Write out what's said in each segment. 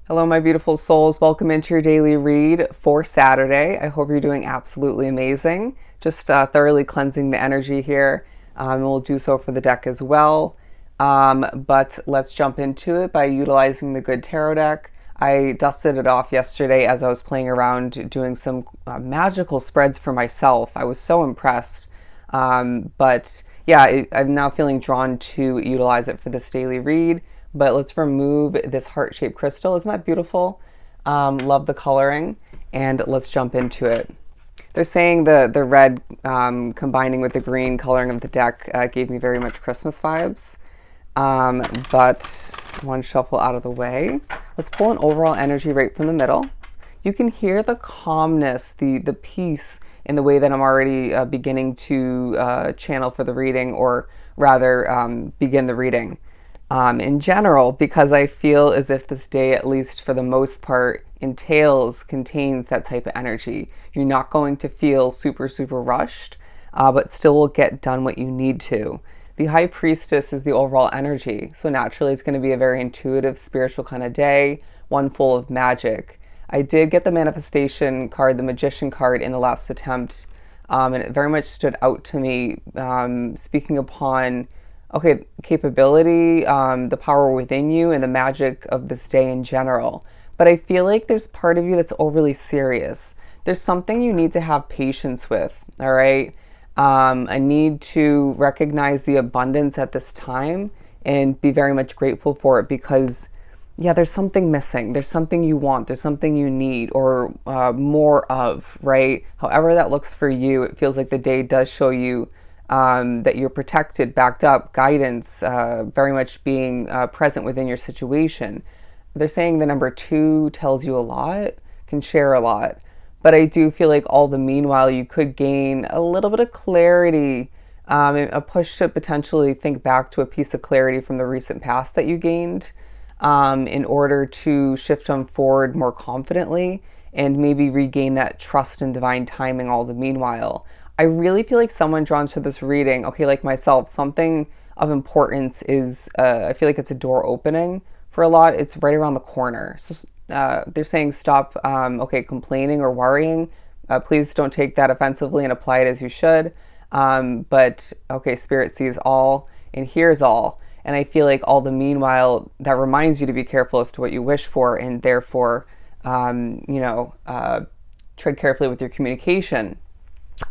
Hello, my beautiful souls. Welcome into your daily read for Saturday. I hope you're doing absolutely amazing. Just thoroughly cleansing the energy here. And we'll do so for the deck as well. But let's jump into it by utilizing the good tarot deck. I dusted it off yesterday as I was playing around doing some magical spreads for myself. I was so impressed. But yeah, I'm now feeling drawn to utilize it for this daily read. But let's remove this heart-shaped crystal. Isn't that beautiful? Love the coloring. And let's jump into it. They're saying the red combining with the green coloring of the deck gave me very much Christmas vibes. But one shuffle out of the way. Let's pull an overall energy right from the middle. You can hear the calmness, the peace in the way that I'm already beginning to channel for the reading, or rather begin the reading. In general, because I feel as if this day, at least for the most part, contains that type of energy. You're not going to feel super rushed, but still will get done what you need to. The High Priestess is the overall energy, so naturally it's going to be a very intuitive, spiritual kind of day, one full of magic. I did get the manifestation card, the Magician card, in the last attempt, and it very much stood out to me, speaking upon capability, the power within you, and the magic of this day in general. But I feel like there's part of you that's overly serious. There's something you need to have patience with, all right? I need to recognize the abundance at this time and be very much grateful for it because, yeah, there's something missing. There's something you want. There's something you need or more of, right? However that looks for you, it feels like the day does show you that you're protected, backed up, guidance, very much being present within your situation. They're saying the number 2 tells you a lot, can share a lot. But I do feel like all the meanwhile, you could gain a little bit of clarity, a push to potentially think back to a piece of clarity from the recent past that you gained in order to shift on forward more confidently and maybe regain that trust in divine timing all the meanwhile. I really feel like someone drawn to this reading, okay, like myself, something of importance is, I feel like it's a door opening for a lot. It's right around the corner. So they're saying stop, complaining or worrying. Please don't take that offensively and apply it as you should. But, okay, Spirit sees all and hears all. And I feel like all the meanwhile, that reminds you to be careful as to what you wish for and therefore, tread carefully with your communication.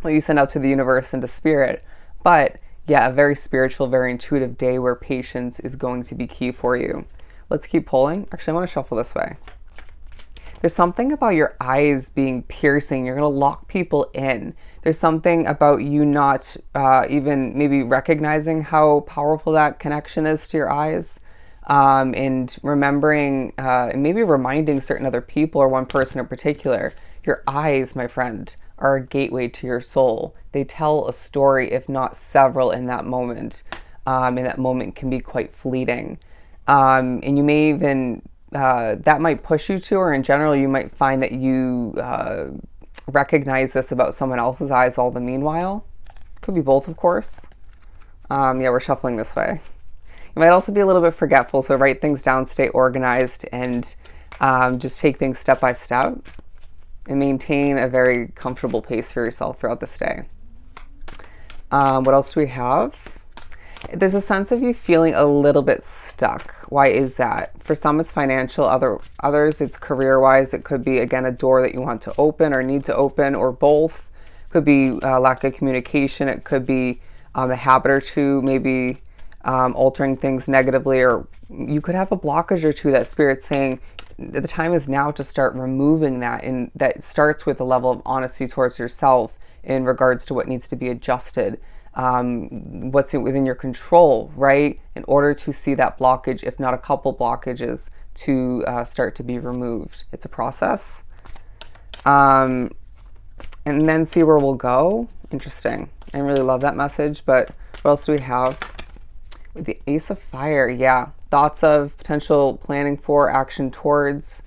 What you send out to the universe and to spirit. But yeah, a very spiritual, very intuitive day where patience is going to be key for you. Let's keep pulling. Actually, I want to shuffle this way. There's something about your eyes being piercing. You're going to lock people in. There's something about you not even maybe recognizing how powerful that connection is to your eyes. And remembering, and maybe reminding certain other people or one person in particular, your eyes, my friend, are a gateway to your soul. They tell a story, if not several, in that moment. And that moment can be quite fleeting. And you may even, that might push you to, or in general, you might find that you recognize this about someone else's eyes all the meanwhile. Could be both, of course. Yeah, we're shuffling this way. You might also be a little bit forgetful, so write things down, stay organized, and just take things step by step. And maintain a very comfortable pace for yourself throughout this day. What else do we have? There's a sense of you feeling a little bit stuck. Why is that? For some, it's financial. Others, it's career-wise. It could be, again, a door that you want to open or need to open, or both. Could be lack of communication. It could be a habit or two, maybe altering things negatively, or you could have a blockage or two that Spirit's saying, the time is now to start removing that, and that starts with a level of honesty towards yourself in regards to what needs to be adjusted, what's within your control, right, in order to see that blockage, if not a couple blockages, to start to be removed. It's a process. And then see where we'll go. Interesting. I really love that message, but what else do we have? With the Ace of Fire, yeah. Thoughts of potential planning for, action towards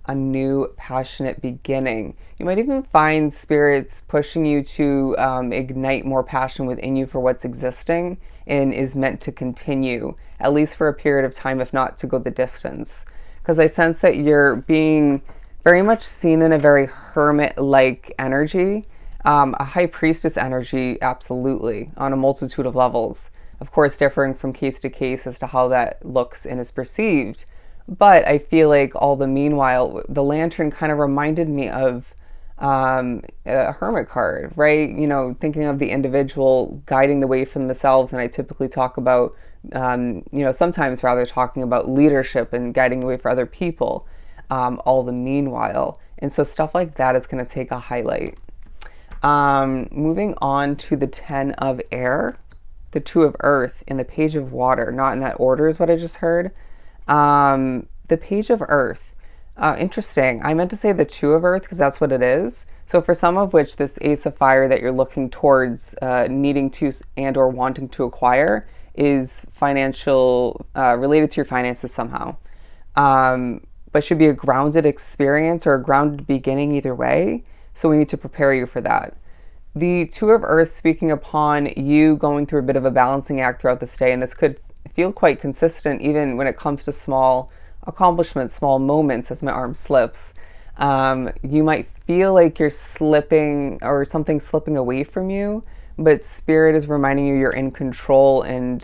a new passionate beginning. You might even find spirits pushing you to ignite more passion within you for what's existing and is meant to continue, at least for a period of time, if not to go the distance. because I sense that you're being very much seen in a very hermit-like energy, a high priestess energy, absolutely, on a multitude of levels. Of course, differing from case to case as to how that looks and is perceived. But I feel like all the meanwhile, the lantern kind of reminded me of a hermit card, right? You know, thinking of the individual guiding the way for themselves. And I typically talk about, sometimes rather talking about leadership and guiding the way for other people, all the meanwhile. And so stuff like that is going to take a highlight. Moving on to the 10 of air, the 2 of earth, and the page of water. Not in that order is what I just heard. The page of earth. Interesting. I meant to say the 2 of earth because that's what it is. So for some of which this ace of fire that you're looking towards needing to and or wanting to acquire is financial, related to your finances somehow. But should be a grounded experience or a grounded beginning either way. So we need to prepare you for that. The 2 of earth speaking upon you going through a bit of a balancing act throughout this day, and this could feel quite consistent even when it comes to small accomplishments, small moments as my arm slips. You might feel like you're slipping or something slipping away from you, but spirit is reminding you you're in control and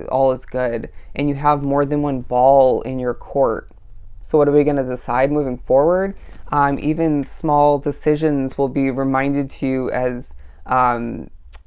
all is good. And you have more than one ball in your court. So what are we going to decide moving forward? Even small decisions will be reminded to you as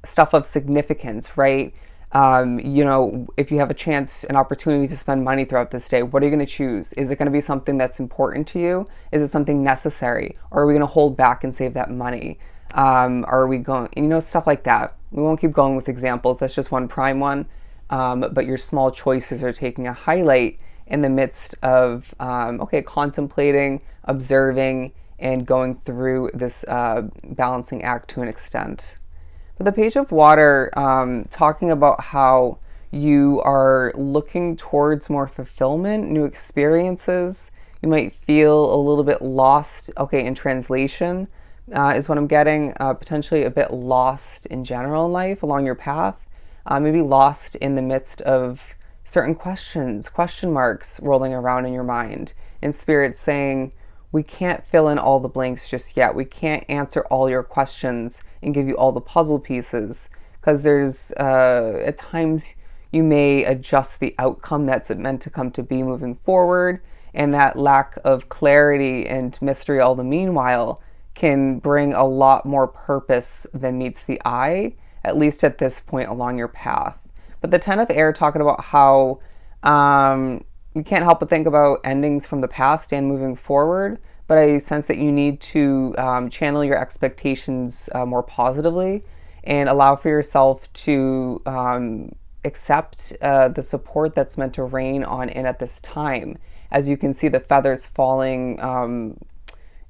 stuff of significance, right? If you have a chance, an opportunity to spend money throughout this day, what are you going to choose? Is it going to be something that's important to you? Is it something necessary? Or are we going to hold back and save that money? Are we going, stuff like that. We won't keep going with examples. That's just one prime one. But your small choices are taking a highlight in the midst of, contemplating, observing, and going through this balancing act to an extent. But the page of water, talking about how you are looking towards more fulfillment, new experiences. You might feel a little bit lost, in translation, is what I'm getting. Potentially a bit lost in general in life along your path. Maybe lost in the midst of certain questions, question marks rolling around in your mind. And spirit saying, we can't fill in all the blanks just yet. We can't answer all your questions and give you all the puzzle pieces because there's at times you may adjust the outcome that's meant to come to be moving forward, and that lack of clarity and mystery all the meanwhile can bring a lot more purpose than meets the eye, at least at this point along your path. But the 10 of air talking about how you can't help but think about endings from the past and moving forward, but I sense that you need to channel your expectations more positively and allow for yourself to accept the support that's meant to rain on in at this time. As you can see the feathers falling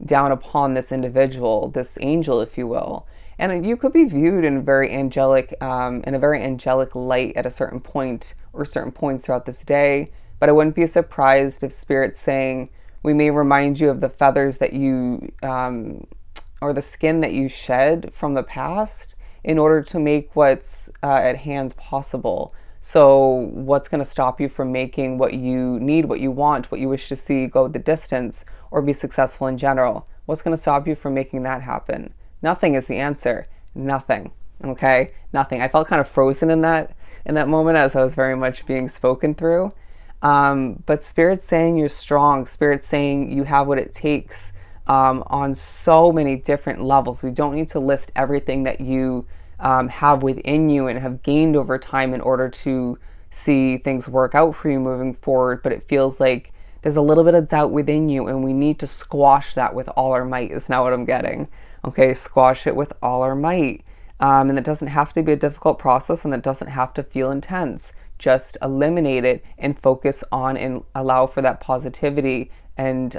down upon this individual, this angel, if you will. And you could be viewed in a very angelic light at a certain point or certain points throughout this day. But I wouldn't be surprised if Spirit's saying, we may remind you of the feathers that you, or the skin that you shed from the past in order to make what's at hand possible. So what's going to stop you from making what you need, what you want, what you wish to see go the distance or be successful in general? What's going to stop you from making that happen? Nothing is the answer. Nothing. Okay? Nothing. I felt kind of frozen in that moment as I was very much being spoken through. But Spirit's saying you're strong. Spirit's saying you have what it takes on so many different levels. We don't need to list everything that you have within you and have gained over time in order to see things work out for you moving forward. But it feels like there's a little bit of doubt within you, and we need to squash that with all our might, is not what I'm getting. Okay, squash it with all our might. And it doesn't have to be a difficult process, and it doesn't have to feel intense. Just eliminate it and focus on and allow for that positivity and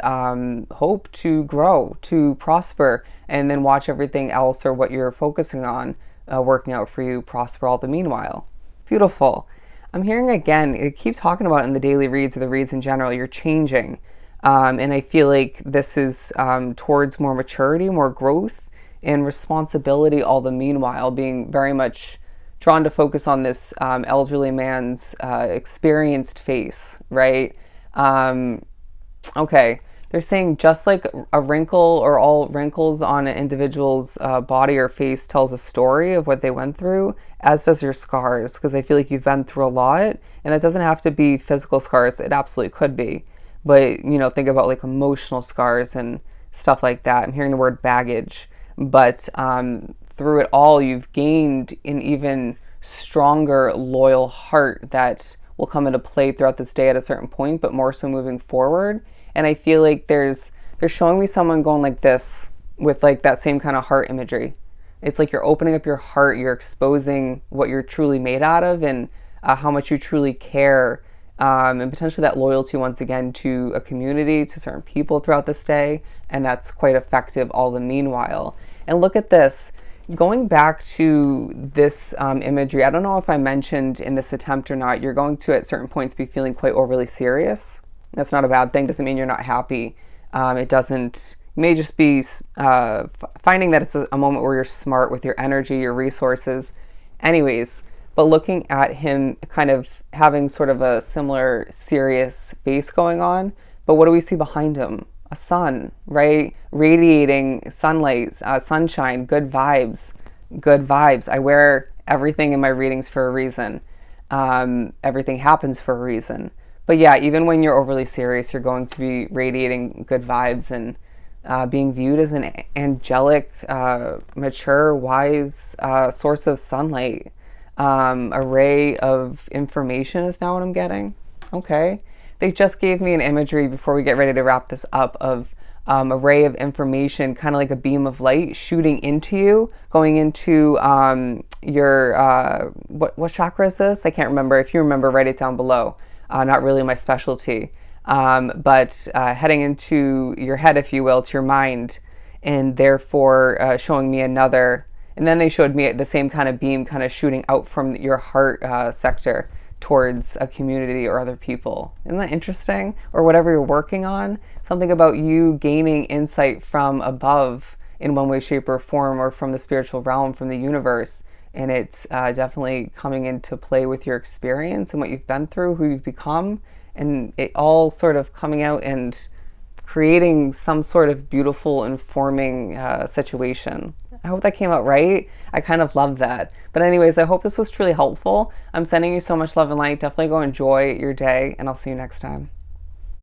hope to grow, to prosper, and then watch everything else or what you're focusing on working out for you prosper all the meanwhile. Beautiful. I'm hearing again, I keep talking about it in the daily reads or the reads in general, you're changing. And I feel like this is towards more maturity, more growth, and responsibility all the meanwhile, being very much drawn to focus on this elderly man's experienced face, right? Okay. They're saying just like a wrinkle or all wrinkles on an individual's body or face tells a story of what they went through, as does your scars, because I feel like you've been through a lot, and that doesn't have to be physical scars. It absolutely could be. But, think about like emotional scars and stuff like that. I'm hearing the word baggage. But through it all, you've gained an even stronger, loyal heart that will come into play throughout this day at a certain point, but more so moving forward. And I feel like they're showing me someone going like this with like that same kind of heart imagery. It's like you're opening up your heart, you're exposing what you're truly made out of, and how much you truly care, and potentially that loyalty once again to a community, to certain people throughout this day, and that's quite effective all the meanwhile. And look at this. Going back to this imagery, I don't know if I mentioned in this attempt or not, you're going to at certain points be feeling quite overly serious. That's not a bad thing. Doesn't mean you're not happy. It doesn't. You may just be finding that it's a moment where you're smart with your energy, your resources. Anyways, but looking at him kind of having sort of a similar serious face going on. But what do we see behind him? A sun, right? Radiating sunlight, sunshine, good vibes, good vibes. I wear everything in my readings for a reason. Everything happens for a reason. But yeah, even when you're overly serious, you're going to be radiating good vibes and being viewed as an angelic, mature, wise source of sunlight. A ray of information is now what I'm getting. Okay. They just gave me an imagery before we get ready to wrap this up of a ray of information, kind of like a beam of light shooting into you, going into your, what chakra is this? I can't remember. If you remember, write it down below. Not really my specialty. But heading into your head, if you will, to your mind, and therefore showing me another. And then they showed me the same kind of beam kind of shooting out from your heart sector towards a community or other people. Isn't that interesting? Or whatever you're working on, something about you gaining insight from above in one way, shape, or form, or from the spiritual realm, from the universe. And it's definitely coming into play with your experience and what you've been through, who you've become, and it all sort of coming out and creating some sort of beautiful, informing situation. I hope that came out right. I kind of love that. But anyways, I hope this was truly helpful. I'm sending you so much love and light. Definitely go enjoy your day, and I'll see you next time.